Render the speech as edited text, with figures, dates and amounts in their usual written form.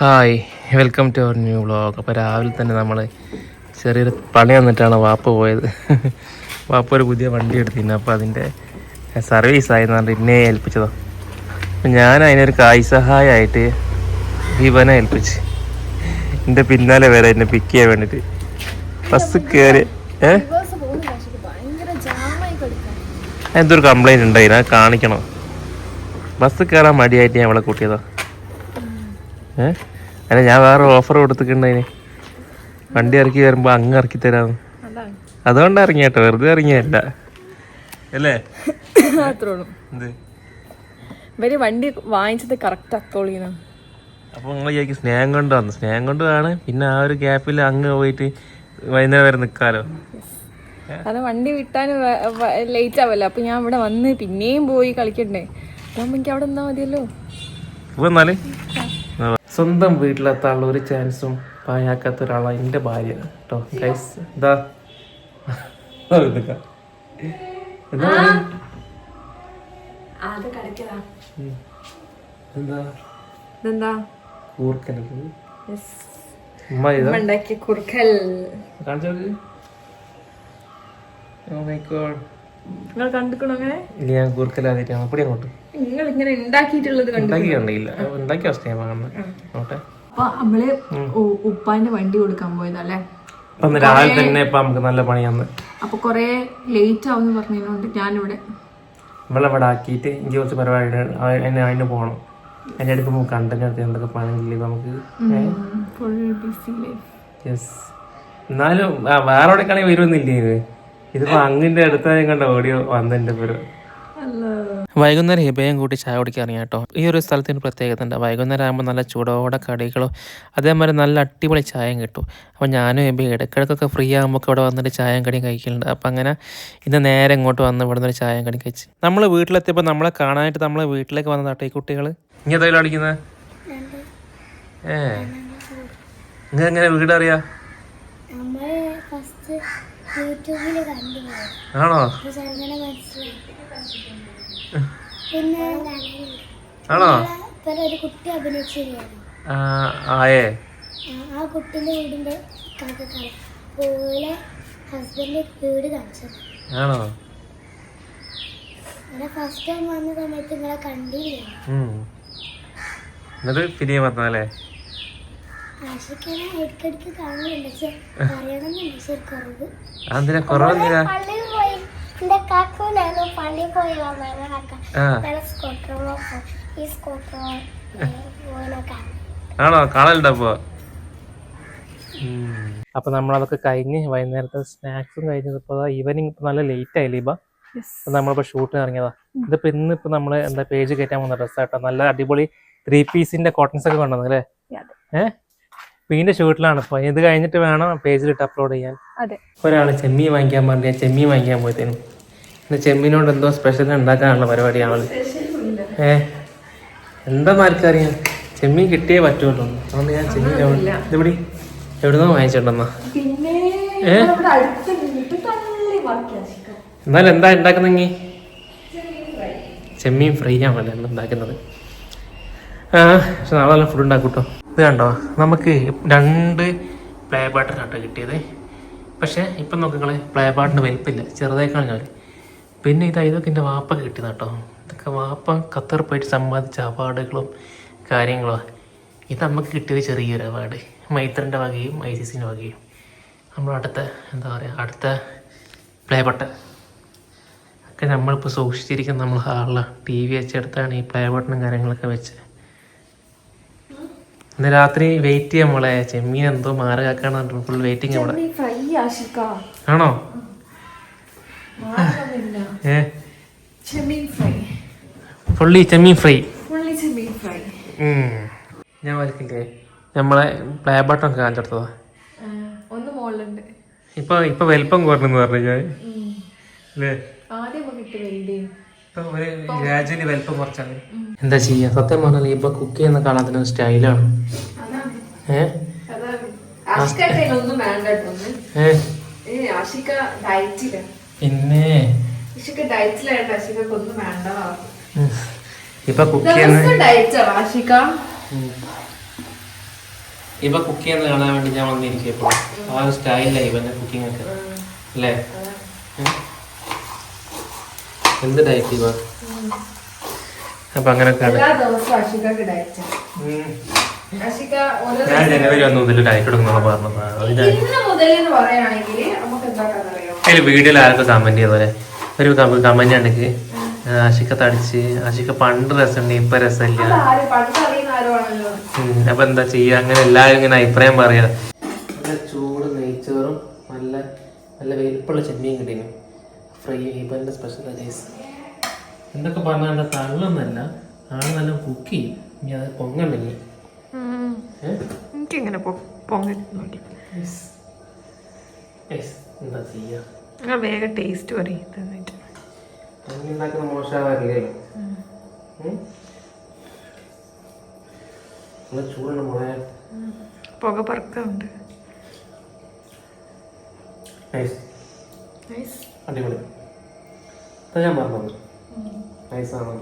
Hi, welcome to our new vlog. അപ്പോൾ രാവിലെ തന്നെ നമ്മൾ ചെറിയൊരു പണി വന്നിട്ടാണ് വാപ്പ പോയത്. വാപ്പ ഒരു പുതിയ വണ്ടി എടുത്തിരുന്നു. അപ്പോൾ അതിൻ്റെ സർവീസായെന്ന് പറഞ്ഞിട്ട് എന്നെ ഏൽപ്പിച്ചതോ. അപ്പം ഞാൻ അതിനൊരു കായ് സഹായമായിട്ട് ഇവനെ ഏൽപ്പിച്ച് എൻ്റെ പിന്നാലെ വരെ എന്നെ പിക്ക് ചെയ്യാൻ വേണ്ടിയിട്ട് ബസ് കയറി. എന്തൊരു കംപ്ലൈൻറ്റ് ഉണ്ടായിരുന്നു, അത് കാണിക്കണം. ബസ് കയറാൻ മടിയായിട്ട് ഞാൻ അവളെ കൂട്ടിയതോ. അല്ല, ഞാൻ വേറെ ഓഫർ കൊടുത്തിട്ടുണ്ടതിന് വണ്ടി ഇറക്കി വരുമ്പോ അങ്ങ് ഇറക്കി തരാന്ന്. അതുകൊണ്ട് ഇറങ്ങിയ കേട്ടോ, വെറുതെ ഇറങ്ങിയല്ല അല്ലേ? വണ്ടി വാങ്ങിച്ചത് കറക്റ്റ് അക്കോളിയാണ്. അപ്പൊ നിങ്ങൾ വിചാരിക്കും സ്നേഹം കൊണ്ട് വന്നു. സ്നേഹം കൊണ്ട് ആണ്. പിന്നെ ആ ഒരു ഗ്യാപ്പിൽ അങ്ങ് പോയിട്ട് വൈകുന്നേരം വരെ നിക്കാലോ. കാരണം വണ്ടി വിട്ടാനും ലേറ്റ് ആവല്ലോ. അപ്പൊ ഞാൻ ഇവിടെ വന്ന് പിന്നെയും പോയി കളിക്കണ്ടേ. അതാകുമ്പോ എനിക്ക് അവിടെ നിന്നാ മതിയല്ലോ. എന്നാല് സ്വന്തം വീട്ടിലെത്താനുള്ള ഒരു ചാൻസും പായാക്കാത്ത ഒരാളാണ് എൻ്റെ ഭാര്യ കേട്ടോ ഗൈസ്. എന്താ ഞാൻ കൂർക്കലാതിട്ടാണ് അപ്പടി അങ്ങോട്ട് ഉണ്ടാക്കിയ അവസ്ഥയാണ്. അപ്പൊ നമ്മള് ഉപ്പാന്റെ വണ്ടി കൊടുക്കാൻ പോയതല്ലേ. അപ്പൊ രാവിലെ തന്നെ ഇപ്പൊ നമുക്ക് നല്ല പണിയാന്ന്. അപ്പൊ കൊറേ ലേറ്റ് ആവുന്ന പറഞ്ഞതുകൊണ്ട് ഞാനിവിടെ നമ്മളിവിടെ ആക്കിയിട്ട് എനിക്ക് കുറച്ച് പരിപാടി അതിന് പോകണം. അതിൻ്റെ അടുത്ത് കണ്ടന്റ് എടുത്ത് എന്തൊക്കെ പണിയില്ലേ നമുക്ക്. യെസ്, എന്നാലും വേറെ എവിടെക്കാണെങ്കിൽ വരുമെന്നില്ലേ ഇത്. ഇതിപ്പോ അങ്ങിന്റെ അടുത്തായും കണ്ട ഓഡിയോ വന്നെന്റെ പേര്. വൈകുന്നേരം ഹിബയും കൂട്ടി ചായ കുടിക്കാൻ ഇറങ്ങിയ കേട്ടോ. ഈ ഒരു സ്ഥലത്തിന് പ്രത്യേകത ഉണ്ട്. വൈകുന്നേരം ആകുമ്പോൾ നല്ല ചൂടോടെ കടികളോ അതേമാതിരി നല്ല അടിപൊളി ചായയും കിട്ടും. അപ്പോൾ ഞാനും ഹിബ ഇടയ്ക്കിടയ്ക്കൊക്കെ ഫ്രീ ആകുമ്പോൾ ഇവിടെ വന്നിട്ട് ചായയും കടിയും കഴിക്കലുണ്ട്. അപ്പം അങ്ങനെ ഇന്ന് നേരെ ഇങ്ങോട്ട് വന്ന് ഇവിടെ നിന്ന് ചായയും കടിയും കഴിച്ച് നമ്മൾ വീട്ടിലെത്തിയപ്പോൾ നമ്മളെ കാണാനായിട്ട് നമ്മളെ വീട്ടിലേക്ക് വന്നതാട്ടോ ഈ കുട്ടികൾ. ഇനി ഏതായാലും അടിക്കുന്നത് നിങ്ങൾ എങ്ങനെ വീടറിയാ? ആണോ? ആണോ? ആയേ ആ കുട്ടിന്റെ വീടിന്റെ പോലെ ഹസ്ബൻഡ് വീട് കാണിച്ചത്. ആണോ? ഫസ്റ്റ് ടൈം വന്ന സമയത്ത് നിങ്ങളെ കണ്ടില്ല. എന്നിട്ട് പിന്നെ വന്നല്ലേ? ആശിക്കനെ ഇടയ്ക്കിടയ്ക്ക് കാണുന്നുണ്ട്, പക്ഷെ പറയണമെന്നുണ്ട്. പക്ഷെ കുറവ് പള്ളിയിൽ പോയി എന്റെ കാക്കൂലായിരുന്നു. പള്ളിയിൽ പോയി ഈ സ്കൂട്ടറോ ആണോ കാണലുണ്ടപ്പോ? അപ്പൊ നമ്മളതൊക്കെ കഴിഞ്ഞ് വൈകുന്നേരത്തെ സ്നാക്സും കഴിഞ്ഞപ്പോ ഈവനിങ് ഇപ്പൊ നല്ല ലേറ്റ് ആയില്ലേ ഇപ്പൊ. നമ്മളിപ്പോ ഷൂട്ടിന് ഇറങ്ങിയതാ. ഇതിപ്പോ ഇന്നിപ്പോ നമ്മള് എന്താ പേജ് കയറ്റാൻ പോകുന്ന ഡ്രസ്സാട്ടോ. നല്ല അടിപൊളി 3 പീസിന്റെ കോട്ടൺസ് ഒക്കെ കൊണ്ടുവന്നു അല്ലേ? വീണ്ടും ഷൂട്ടിലാണ് ഇപ്പൊ. ഇത് കഴിഞ്ഞിട്ട് വേണം പേജിലിട്ട് അപ്ലോഡ് ചെയ്യാൻ. ഒരാള് ചെമ്മീൻ വാങ്ങിക്കാൻ പറഞ്ഞ ചെമ്മീൻ വാങ്ങിക്കാൻ പോയതേനും. പിന്നെ ചെമ്മീനോട് എന്തോ സ്പെഷ്യൽ ഉണ്ടാക്കാനുള്ള പരിപാടിയാണ്. എന്താന്ന് ആർക്കറിയാം. ചെമ്മീൻ കിട്ടിയേ പറ്റുള്ളൂ. അതുകൊണ്ട് ഞാൻ ചെമ്മീൻ ഇതെവിടെ എവിടുന്നോ വാങ്ങിച്ചിട്ടുണ്ടെന്നാ. എന്നാലും എന്താ ഉണ്ടാക്കുന്നെങ്കി? ചെമ്മീൻ ഫ്രൈ ആണല്ലോ ഉണ്ടാക്കുന്നത്. പക്ഷെ നാളെ നല്ല ഫുഡ് ഉണ്ടാക്കൂട്ടോ. ഇത് കണ്ടോ, നമുക്ക് 2 പ്ലേ ബട്ടൺ ആട്ടോ കിട്ടിയത്. പക്ഷേ ഇപ്പം നോക്കിങ്ങളെ പ്ലേ ബട്ടണിന് വലിപ്പില്ല, ചെറുതായിക്കാണ് ഞാൻ. പിന്നെ ഇതൊക്കെ എൻ്റെ വാപ്പ കിട്ടിയത് കേട്ടോ. ഇതൊക്കെ വാപ്പ ഖത്തർ പോയിട്ട് സമ്പാദിച്ച അവാർഡുകളും കാര്യങ്ങളും. ഇത് നമുക്ക് കിട്ടിയത് ചെറിയൊരു അവാർഡ്, മൈത്രൻ്റെ വകയും ICCൻ്റെ വകയും. നമ്മളടുത്ത എന്താ പറയുക, അടുത്ത പ്ലേ ബട്ടൺ ഒക്കെ നമ്മളിപ്പോൾ സൂക്ഷിച്ചിരിക്കുന്ന നമ്മൾ ഹാളിലാണ്. TV വെച്ചെടുത്താണ് ഈ പ്ലേ ബട്ടണും കാര്യങ്ങളൊക്കെ വെച്ച്. ഇന്ന് രാത്രി വെയിറ്റ് ചെയ്യാൻ മോളെ. ചെമ്മീൻ എന്തോ മാറുകാക്കാണ് ഫുൾ വെയിറ്റിംഗ് അവിടെ. ആണോ? ഫുള്ളി ചെമ്മീൻ ഫ്രൈ. ഞാൻ വരക്കില്ലേ നമ്മളെ പ്ലേ ബട്ടൺ ഒക്കെ കാണിച്ചെടുത്തതാ. ഇപ്പൊ വലിപ്പം കുറഞ്ഞെന്ന് പറഞ്ഞു ഞാൻ അല്ലേ? ഗ്രാജുവലി വലിപ്പം കുറച്ചാണ്. എന്താ ചെയ്യാ, സത്യം പറഞ്ഞാൽ ഇപ്പൊ കുക്ക് ചെയ്യുന്ന കാണാൻ സ്റ്റൈലാണ്. പിന്നെ ഇപ്പൊ കുക്ക് ചെയ്യുന്ന ഇവ കുക്ക് ചെയ്യുന്നത് കാണാൻ വേണ്ടി ഞാൻ വന്നിരിക്കും ഇപ്പോൾ. ആ ഒരു സ്റ്റൈലിലായി ഇവന്റെ കുക്കിംഗ് ഒക്കെ അല്ലേ? എന്ത് ഡയറ്റ് ഇവ? അപ്പൊ അങ്ങനെയൊക്കെയാണ്. ഞാൻ ജനുവരി 1 മുതൽ ഡയറ്റ് എടുക്കുന്ന പറഞ്ഞതാണ്. അതിൽ വീഡിയോയിൽ ആരൊക്കെ കമന്റ് ചെയ്തോലെ ഒരു കമന്റ് ഉണ്ടെങ്കിൽ ആഷിക്ക തടിച്ച്, ആഷിക്ക പണ്ട് രസമുണ്ട് ഇപ്പൊ രസമില്ല. അപ്പൊ എന്താ ചെയ്യാ? അങ്ങനെ എല്ലാരും ഇങ്ങനെ അഭിപ്രായം പറയാ. നല്ല ചൂട് നെയ്ച്ചോറും നല്ല നല്ല വലിപ്പുള്ള ചെമ്മീൻ കിട്ടിയും ഫ്രൈ. ഇവന്റെ സ്പെഷ്യൽ റൈസ് എന്തൊക്കെ പറഞ്ഞാൽ എന്താ തള്ളൊന്നല്ല, ആള് നല്ല കുക്ക് ചെയ്യും. ഇനി അത് പൊങ്ങണ്ടെങ്കിൽ എനിക്കിങ്ങനെ എന്താ ചെയ്യാ? വേഗം ടേസ്റ്റ് പറയും തന്നിട്ട് ഉണ്ടാക്കുന്ന മോശമാവില്ലല്ലോ. നല്ല ചൂടുണ്ട് മോളെ, പുക പറക്കുന്നുണ്ട്. അടിപൊളി. ഞാൻ പറഞ്ഞത് നൈസാണ്.